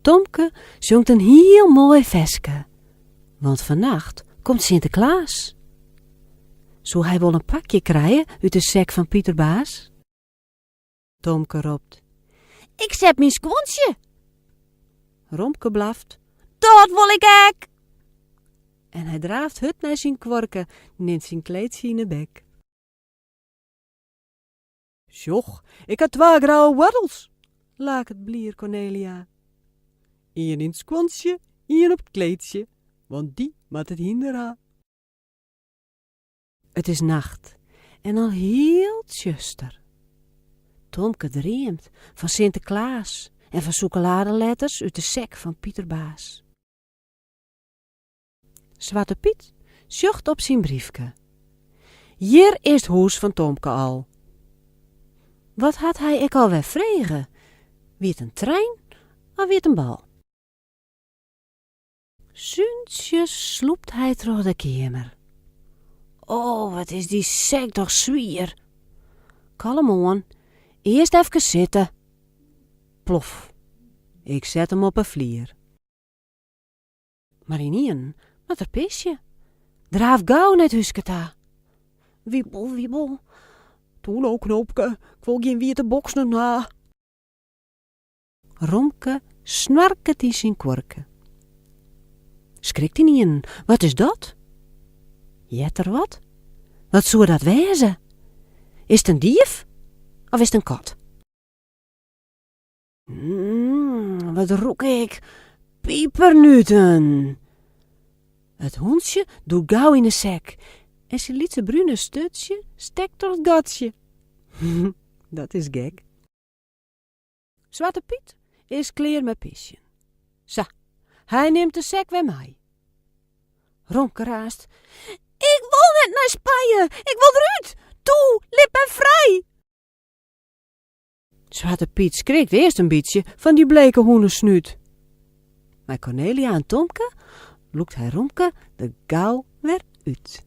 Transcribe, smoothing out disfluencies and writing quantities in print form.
Tomke zongt een heel mooi veske, want vannacht komt Sinterklaas. Zou hij wel een pakje krijgen uit de zak van Pieter Baas? Tomke roept: Ik zet mijn skonsje. Romke blaft: Dat wil ik ook. en hij draaft hut naar zijn kworken, neemt zijn kleedje in de bek. Sjoch, ik had 2 grauwe wortels, laak het blier Cornelia. 1 in het skonsje, 1 op het kleedje, want die moet het hinderen. Het is nacht en al heel tjuster. Tomke dreamt van Sinterklaas en van chocoladeletters uit de zak van Pieter Baas. Zwarte Piet sjocht op zijn briefke. Hier is het huis van Tomke al. Wat had hij ik alweer vregen? Wie het een trein of wie het een bal? Zuntjes sloept hij door de kamer. Oh, wat is die zak toch zwier. Kalm aan, eerst even zitten. Plof, ik zet hem op een vlier. Maar in wat er pisje. Draaf gauw net husketa. Wiebel, wiebel. Toen ook knoopke, ik wil geen witte boks nog na. Romke snarket in zijn kworken. Schrikt hij niet, wat is dat? Jet er wat? Wat zou dat wezen? Is het een dief of is het een kat? Wat roek ik? Piepernuten. Het hondje doet gauw in de zak en zijn lietse brune stutje stekt door het gatje. Dat is gek. Zwarte Piet is kleer met pisje. Zo, hij neemt de zak weer mee. Romke raast: Ik wil net naar Spanje. Ik wil eruit. Toe, lip en vrij. Zwarte Piet schrikt eerst een beetje van die bleke hoenensnuut. Maar Cornelia en Tomke loekt hij Romke de gauw weer uit.